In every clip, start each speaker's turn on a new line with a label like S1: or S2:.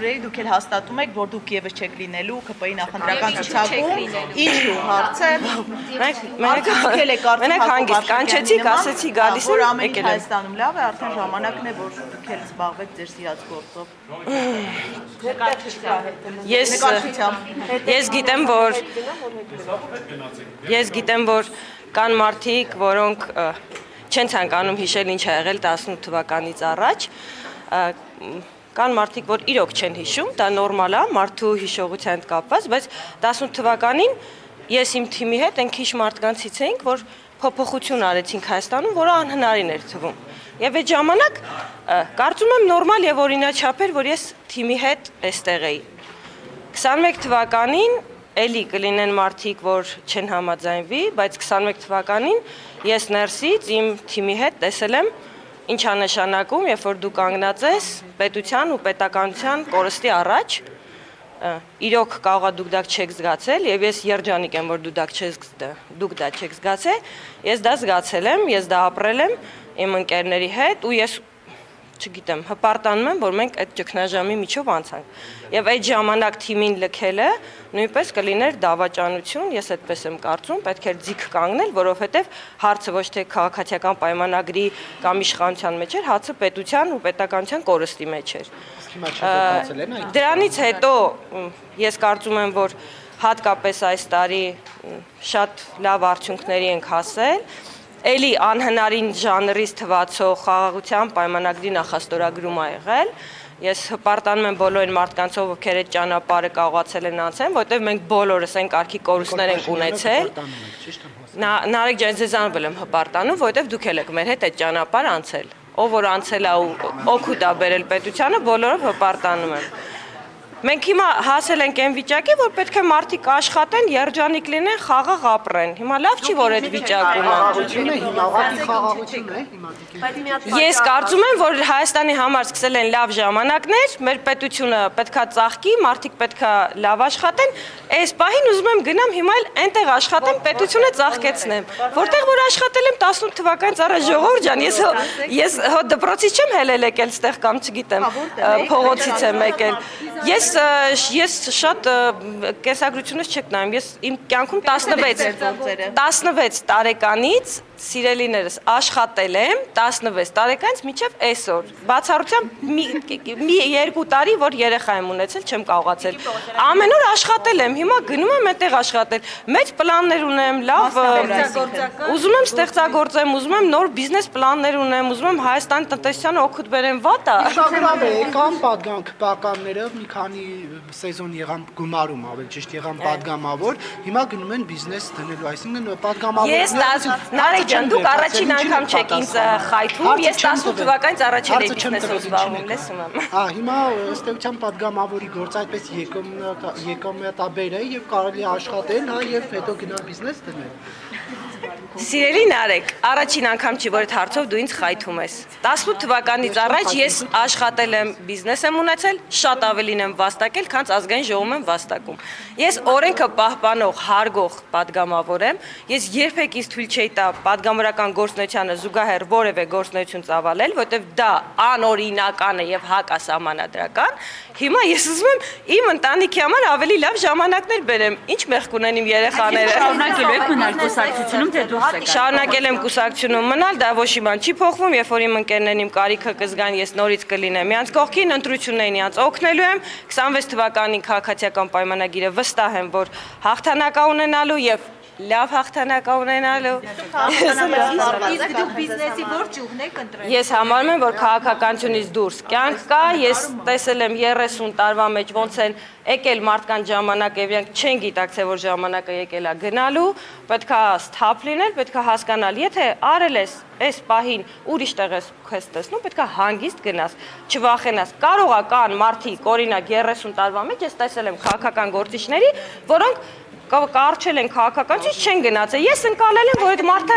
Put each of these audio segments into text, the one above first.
S1: հյուրերի դուք էլ հաստատում եք, որ դուք եւս չեք լինելու ԿՊ-ի նախընտրական ցուցակում, ինչու հարցը։
S2: Մենք հանգիստ կանչեցիք, ասեցի գալիս
S1: որ
S2: եմ,
S1: ամեն ինչ
S2: եկել եմ։
S1: Հայաստանում լավ է, արդեն ժամանակն է, որ դուք էլ զբաղվեք ձեր սիրած գործով։
S2: Ես գիտեմ, որ կան մարդիկ, որոնք չեն ցանկանում հիշել ինչ ա եղել 18 թվականից առաջ, կան մարդիկ, որ իրոք չեն հիշում, դա նորմալ է, մարդու հիշողության հետ կապված, բայց 18 թվականին ես իմ թիմի հետ այն քիչ մարդկանցից էինք, որ փոփոխություն արեցինք Հայաստանում, որը անհնարին էր թվում։ Եվ այդ ժամանակ կարծում եմ նորմալ եւ օրինաչափ էր, որ ես թիմի հետ այստեղ էի։ 21 թվականին էլի կլինեն մարդիկ, որ չեն համաձայնվի, բայց 21 թվականին ես ներսից իմ թիմի հետ տեսել եմ ինչ է նշանակում, երբ որ դու կանգնած ես պետության ու պետականության կորստի առաջ, իրոք կարող է դուք դա չեք զգացել եւ ես երջանիկ եմ, որ դուք դա չեք զգացել, ես դա զգացել եմ, ես դա ապրել եմ իմ ընկերների հետ ու ես չգիտեմ, հպարտանում եմ, որ մենք այդ ճգնաժամի միջով անցանք։ Եվ այդ ժամանակ թիմին լքելը նույնպես կլիներ դավաճանություն, ես այդպես եմ կարծում, պետք էր ձիգ կանգնել, որովհետև հարցը ոչ թե քաղաքացիական պայմանագրի կամ իշխանության մեջ էր, հարցը պետության ու պետականության կորստի մեջ էր։ Դրանից հետո ես կարծում եմ, որ հատկապես այս տարի շատ լավ արդյունքների ենք հասել, էլի անհնարին ժանրից թվացող խաղաղության պայմանագրի նախաստորագրում ա եղել, ես հպարտանում եմ բոլոր այն մարդկանցով, ովքեր այդ ճանապարհը կարողացել են անցնել, որտեղ մենք բոլորս այն կարգի կորուստներ ենք ունեցել։ Նարեկ ջան, ձեզանով եմ հպարտանում, որտեղ դուք եք մեր հետ այդ ճանապարհ անցել։ Ով որ անցել է ու օգուտ ա բերել պետությանը, բոլորով հպարտանում եմ։ Մենք հիմա հասել ենք այն վիճակի, որ պետք է մարդիկ աշխատեն, երջանիկ լինեն, խաղաղ ապրեն։ Հիմա լավ չի, որ այդ վիճակում է։ Ես կարծում եմ, որ Հայաստանի համար սկսել են լավ ժամանակներ, մեր պետությունը պետքա ծաղկի, մարդիկ պետքա լավ աշխատեն, այս պահին ուզում եմ գնամ հիմա էլ այնտեղ աշխատեմ, պետությունը ծաղկեցնեմ։ Որտեղ որ աշխատել եմ 18 թվականից առաջ, ժողովուրդ ջան, ես հո դպրոցից չեմ հելել եկել ստեղ կամ չգիտեմ, փողոցից եմ եկել։ Ես շատ կեսագրությունից չեք նայում, ես իմ կյանքում 16 տարեկանից սիրելիներս աշխատել եմ 16 տարեկանից մինչև այսօր, բացառությամբ մի 2 տարի, որ երեխա եմ ունեցել, չեմ կարողացել, ամեն օր աշխատել եմ, հիմա գնում եմ այդտեղ աշխատել, մեծ պլաններ ունեմ, լավ, ուզում եմ ստեղծագործեմ, ուզում եմ նոր բիզնես պլաններ ունեմ, ուզում եմ Հայաստանի տնտեսությանը օգուտ բերեմ, վատ է։
S3: Կան պատկանները, մի քանի սեզոն եղան գումարում, ավելի ճիշտ եղան պատգամավոր, հիմա գնում են բիզնես դնելու, այսինքն պատգամավորները
S2: Ջան, դուք առաջին անգամ չեք ինձ խայթում, ես 18 թվականից առաջ էի բիզնեսով զբաղվում, լսում եմ։
S3: Հիմա ըստ էության պատգամավորի գործը այդպես եկամտաբեր է եւ կարելի է աշխատել, եւ հետո գնալ բիզնես դնել։
S2: Սիրելի Նարեկ, առաջին անգամ չի, որ այդ հարցով դու ինձ խայթում ես։ 18 թվականից առաջ ես աշխատել եմ, բիզնես եմ ունեցել, շատ ավելին եմ վաստակել, քան ազգային ժողովում եմ վաստակում։ Ես օրենքը պահպանող, հարգող պատգամավոր եմ, ես երբեք ինձ թույլ չէի տա պատգամավորական գործունեությանը զուգահեռ որևէ գործունեություն ծավալել, որտեղ դա անօրինական է եւ հակասահմանադրական։ Հիմա ես ուզում եմ իմ ընտանիքի համար ավելի լավ ժամանակներ բերեմ։ Ինչ մեղք ունեն իմ երեխաները։
S4: Շարունակելու եք մնալ կուսակցությունում, թե դուրս եք։
S2: Շարունակել եմ կուսակցությունում մնալ, դա ոչ մի բան չի փոխվում, երբ որ իմ ընկերներն իմ կարիքը կզգան, ես նորից կլինեմ իրանց կողքին, ընտրություններին իրանց օգնելու եմ։ 26 թվականին քաղաքացիական պայմանագիրը վստահ եմ, որ հաղթանակ ունենալու եւ լավ հաղթանակ ունենալու։
S4: Իսկ դուք բիզնեսի ո՞ր ճյուղն եք ընտրել։
S2: Ես համարում եմ, որ քաղաքականությունից դուրս կյանք կա, ես տեսել եմ 30 տարվա մեջ ոնց են եկել մարդկանց ժամանակ եւ իրենք չեն գիտակցել, որ ժամանակը եկել է գնալու, պետքա սթափ լինել, պետքա հասկանալ, եթե արել ես այս պահին ուրիշ տեղ ես քեզ տեսնում, պետքա հանգիստ գնաս, չվախենաս։ Կարող է կան մարդիկ, օրինակ 30 տարվա մեջ ես տեսել եմ քաղաքական գործիչների, որոնք կարճել են քաղաքականից չեն գնացել։ Ես ընկալել եմ, որ այդ մարդը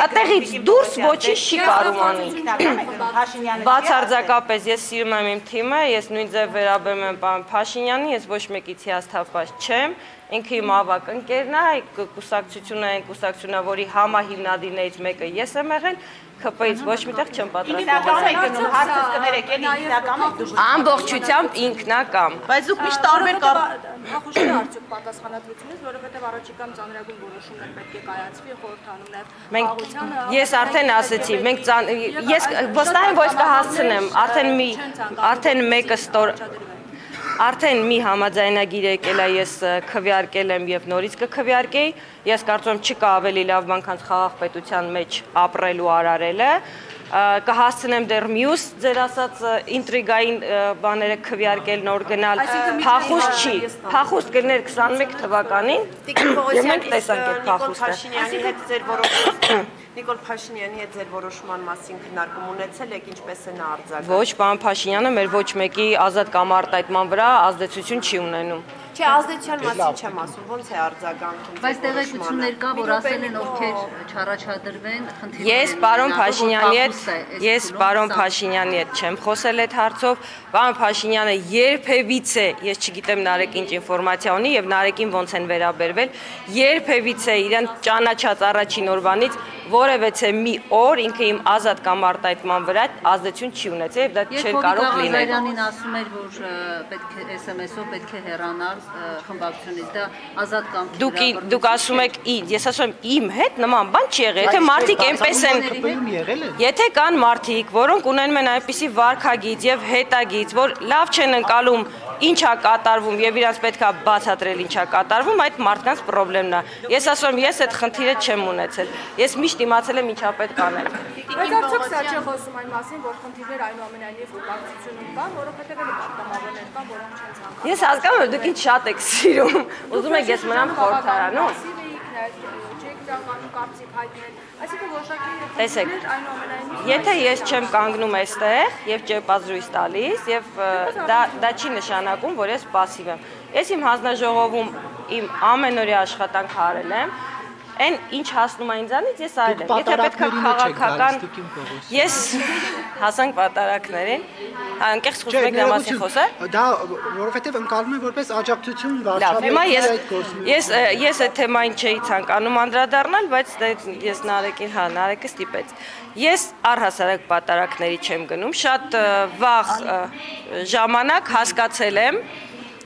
S2: այդտեղից դուրս ոչինչ չի կարող անել։ Բացարձակապես ես սիրում եմ իմ թիմը, ես նույն ձև վերաբերում եմ պարոն Փաշինյանին, ես ոչ մեկից հիասթափված չեմ։ ինքը իմ ավակ ընկերն է, կուսակցությունը, որի համահիմնադիրներից մեկը ես եմ եղել, ԿՊ-ից ոչ միտեղ չեմ պատրաստվում։
S1: Ինքնակամ եք գնում, հարցս կներեք, էլի ինքնակամ եք դուք։
S2: Ամբողջությամբ ինքնակամ։
S1: Բայց դուք միշտ տարբեր կար։
S5: Նախուշի արդյոք պատասխանատվությունից, որովհետև առաջիկամ ծանրագույն որոշումներ պետք է կայացվի, խորհրդանում նաև
S2: Ես արդեն ասեցի, ես վստահ եմ, որ կհասցնեմ, արդեն մեկը Արդեն մի համաձայնագիր եկել է, ես քվեարկել եմ եւ նորից կքվեարկեի, ես կարծում եմ չկա ավելի լավ բան, քան խաղաղ պետության մեջ ապրելու արարելը, կհասցնեմ դեռ մյուս ձեր ասած ինտրիգային բաները քվեարկել, նոր գնալ, փախուստ չի, փախուստ կներ 21 թվականին, եւ մենք տեսանք այդ փախուստը։
S6: Նիկոլ Փաշինյանի հետ ձեր որոշման մասին քննարկում ունեցել եք, ինչպես է նա արձագանքում։
S2: Ոչ, պարոն Փաշինյանը մեր ոչ մեկի ազատ կամ արտահայտման վրա ազդեցություն չի ունենում։
S6: Չէ, ազդեցության մասին չեմ ասում, ոնց է արձագանքում։
S4: Բայց տեղեկություններ կա, որ ասել են ովքեր չառաջադրվեն խնդիրները։
S2: Ես պարոն Փաշինյանի հետ չեմ խոսել այդ հարցով։ Պարոն Փաշինյանը երբևիցե, ես չգիտեմ Նարեկ ինչ ինֆորմացիա ունի եւ Նարեկին ոնց են վերաբերվել, երբևիցե իրեն ճանաչած առաջին օրվանից որևէ մի օր ինքը իմ ազատ կամ արտահայտման վրա ազդեցություն չի ունեցել եւ դա չէր կարող լինել։
S4: Երբ ասում էր, որ պետք է SMS-ով պետք է հեռանալ խմբակցությունից, դա ազատ կամ
S2: Դուք ասում եք ես ասում եմ իմ հետ նման բան չի եղել, եթե մարդիկ այնպես են, եթե կան մարդիկ, որոնք ունենում են այնպիսի վարքագիծ եւ հետագիծ, որ լավ չեն ընկալում ինչա կատարվում եւ իրանց պետքա բացատրել ինչա կատարվում, այդ մարդկանց խնդիրն է։ Ես ասում եմ, ես այդ խնդիրը չեմ ունեցել։ Ես միշտ իմացել եմ ինչա պետք անել։
S5: Բայց արդյոք սա չի խոսում այն մասին, որ խնդիրներ այնուամենայնիվ խմբակցությունում կան, որովհետև էլ պատգամավորներ կան, որոնք չեն ցանկանում։
S2: Ես հասկանում եմ, դուք ինչ շատ եք սիրում։ Ուզում եք ես մնամ խորհրդարանում։ Տեսեք, եթե ես չեմ կանգնում այստեղ եւ ճեպազրույց տալիս եւ դա չի նշանակում, որ ես пассив եմ։ Ես իմ հանձնաժողովում իմ ամենօրյա աշխատանք արել եմ։ Այն ինչ հասնում է ինձանից, ես արել եմ։ Եթե պետքա քաղաքական ես հասանք պատարակներին, անկեղծ խոսում եք դրա մասին խոսել։
S3: Դա որովհետև ընկալում եմ որպես աջակցություն
S2: Լավ, հիմա
S3: վարչապետի
S2: ես այդ թեմային չէի ցանկանում անդրադառնալ, բայց ես Նարեկը ստիպեց։ Ես առհասարակ պատարակների չեմ գնում, շատ վաղ ժամանակ հասկացել եմ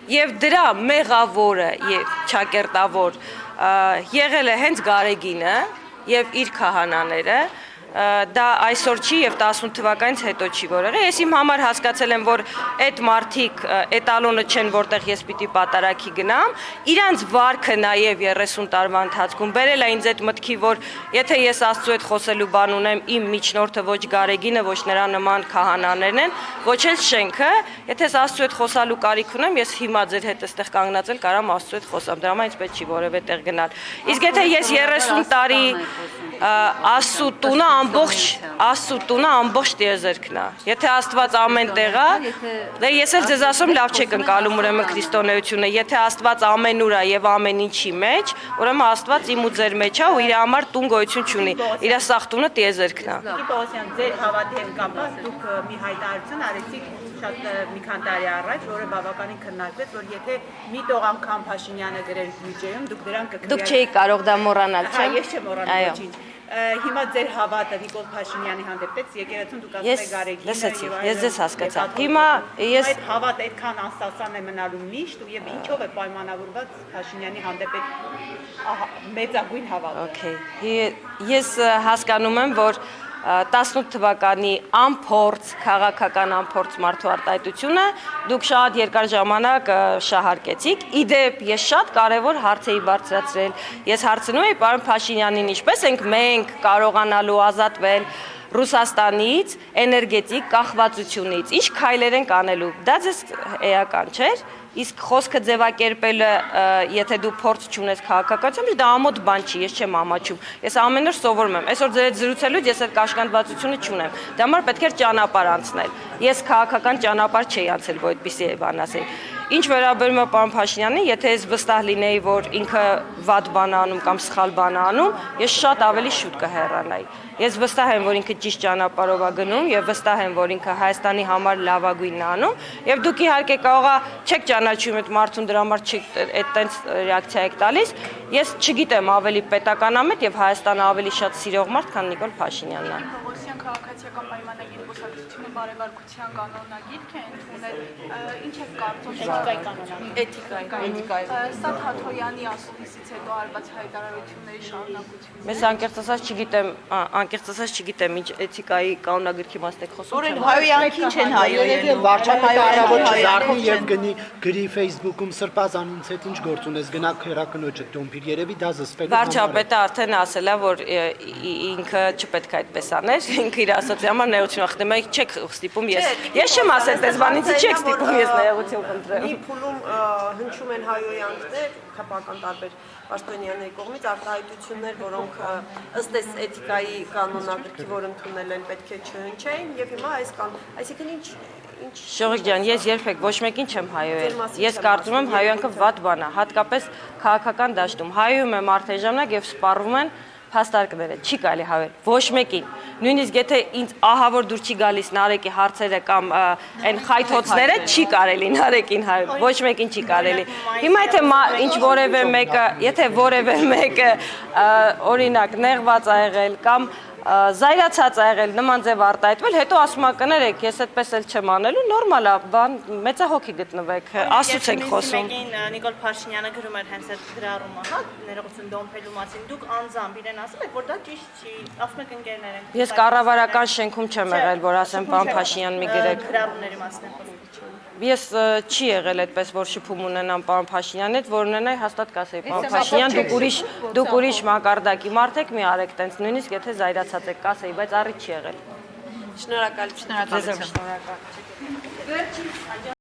S2: եւ դրա մեղավորը եւ ճակերտավոր եղել է հենց Գարեգինը եւ իր քահանաները դա այսօր չի եւ 18 թվականից հետո չի որ եղել։ Ես իմ համար հասկացել եմ, որ այդ մարդիկ էտալոնը չեն, որտեղ ես պիտի պատարակի գնամ, իրանց վարքը նաեւ 30 տարվա ընթացքում բերել է ինձ այդ մտքի, որ եթե ես Աստծո հետ խոսելու բան ունեմ, իմ միջնորդը ոչ Գարեգինը, ոչ նրա նման քահանաներն են, ոչ էլ շենքը, եթե ես Աստծո հետ խոսալու կարիք ունեմ, ես հիմա ձեր հետ այստեղ կանգնած էլ կարամ Աստծո հետ խոսամ, դրա համար ինձ պետք չի որևէ տեղ գնալ։ Իսկ եթե ես 30 տարի Աստծո տունը ամբողջ տիեզերքն է։ Եթե Աստված ամեն տեղ է, դե ես էլ ձեզ ասում լավ չեք ընկալում ուրեմն քրիստոնեությունը, եթե Աստված ամենուր է եւ ամեն ինչի մեջ, ուրեմն Աստված իմ ու ձեր մեջ է ու իր համար տուն գոյություն չունի։ Իր սաղ տունը տիեզերքն է։
S1: Պողոսյան, ձեր հավատի հետ կապված դուք մի հայտարարություն արեցիք շատ մի քանի տարի առաջ, որը բավականին քննարկվեց, որ եթե մի տող անգամ Փաշինյանը գրեր բյուջեում, դուք դրան կքվեարկեիք։
S2: Դուք չէիք կարող դա մոռանալ, չէ՞։
S1: Ես չեմ մոռանում ոչինչ։ Հիմա ձեր հավատը Նիկոլ Փաշինյանի հանդեպ եկեղեցուն դուք ասում եք Գարեգինը։
S2: Ես ձեզ հասկացա։ Հիմա ես
S1: այդ հավատը այդքան անստասան է մնալու միշտ եւ ինչով է պայմանավորված Փաշինյանի հանդեպ այդ մեծագույն հավատը։
S2: Okay։ Ես հասկանում եմ, որ 18 թվականի ամփորձ քաղաքական ամփորձ մարդու արտահայտությունը դուք շատ երկար ժամանակ շահարկեցիք։ Իդեպ ես շատ կարևոր հարց էի բարձրացրել։ Ես հարցնում էի պարոն Փաշինյանին, ինչպես ենք մենք կարողանալու ազատվել Ռուսաստանից էներգետիկ կախվածությունից, ինչ քայլեր ենք անելու։ Դա ձեզ էական չէր։ Իսկ խոսքը ձևակերպելը, եթե դու փորձ չունես քաղաքականությամբ, դա ամոթ բան չի, ես չեմ ամաչում։ Ես ամեն օր սովորում եմ։ Այսօր ձեր հետ զրուցելուց ես այդ կաշկանդվածությունը չունեմ։ Դա համար պետք է ճանապարհ անցնել։ Ես քաղաքական ճանապարհ չէի անցել, որ այդպիսի բան ասեի։ Ինչ վերաբերում է պարոն Փաշինյանին, եթե ես վստահ լինեի, որ ինքը վատ բան է անում կամ սխալ բան է անում, ես շատ ավելի շուտ կհեռանայի։ Ես վստահ եմ, որ ինքը ճիշտ ճանապարհով է գնում եւ վստահ եմ, որ ինքը Հայաստանի համար լավագույնն է անում եւ դուք իհարկե կարողա չեք ճանաչում այդ մարդուն, դրա համար չեք այդտենց ռեակցիա եք տալիս։ Ես չգիտեմ ավելի պետականամետ եւ Հայաստանը ավելի շատ սիրող մարդ, քան Նիկոլ Փաշինյանն է։
S5: Պողոսյան քաղաքացիական պայմանագիր կուսակցությունը բարեվարկության կանոնագիրք է ընդունել, ինչ է կարծում էթիկայի։ Սա Թաթոյանի ասուլիսից հետո արված հայտարարությունների շարունակություն։
S2: Մեզ անկեղծ ասած չգիտեմ ինչ էթիկայի կանոնագրքի մասն եք խոսում։
S7: Օրեն հայոյանքին չեն հայոյել։
S3: Վարչապետը արավոր չդառնի եւ գրի Facebook-ում սրբազանից հետ ինչ գործ ունես, գնա քերակնոջը դոմփիր, երևի դա զսպելու։
S2: Վարչապետը արդեն ասել է, որ ինքը չպետք է այդպես աներ, ինքը իր ասացի համար նեղություն խնդրում է, չեք ստիպում ես չեմ ասել, դες բանից չեք ստիպում ես նեղություն խնդրեմ։
S6: Մի փուլում հնչում են հայոյանքներ, քապական տարբեր պաշտոնյաների կողմից արտահայտություններ, որոնք ըստ էս էթիկայի կանոնագրքի, որ ընդունել են, պետք է չհնչեին, եւ հիմա այսինքն ինչ
S2: Շողիկ ջան, ես երբեք ոչ մեկին չեմ հայոյել։ Ես կարծում եմ հայոյանքը վատ բան է, հատկապես քաղաքական դաշտում։ Հայոյում եմ արդեն ժամանակ եւ սպառվում են փաստարկները, չի կարելի հայել ոչ մեկին։ Նույնիսկ եթե ինձ ահա որ դուր չի գալիս Նարեկի հարցերը կամ այն խայթոցները, չի կարելի Նարեկին հայել, ոչ մեկին չի կարելի։ Հիմա եթե որևէ մեկը օրինակ նեղված ա եղել կամ զայրացած ա եղել նման ձև արտահայտվել, հետո ասում ա կներեք, ես այդպես էլ չեմ անելու, նորմալ ա, բան մեծահոգի գտնվեք, աստծուց եք խոսում։
S8: Նիկոլ Փաշինյանը գրում էր հենց այդ գրառումը, հա, ներողություն դոմփելու մասին, դուք անձամբ իրեն ասել եք, որ դա ճիշտ չի, ասում եք ընկերներ են։
S2: Ես կառավարական շենքում չեմ եղել, որ ասեմ պարոն Փաշինյան մի գրեք։
S8: Գրառումների մասին եմ խոսում։
S2: Ես չի եղել այդպես, որ շփում ունենամ պարոն Փաշինյանից, որ ունենայի հաստատ կասեի պարոն Փաշինյան, դուք ուրիշ մակարդակի մարդ եք, մի արեք տենց, նույնիսկ եթե զայրացած եք կասեի, բայց առիթ չի եղել։
S6: շնորհակալություն։
S2: Շնորհակալ։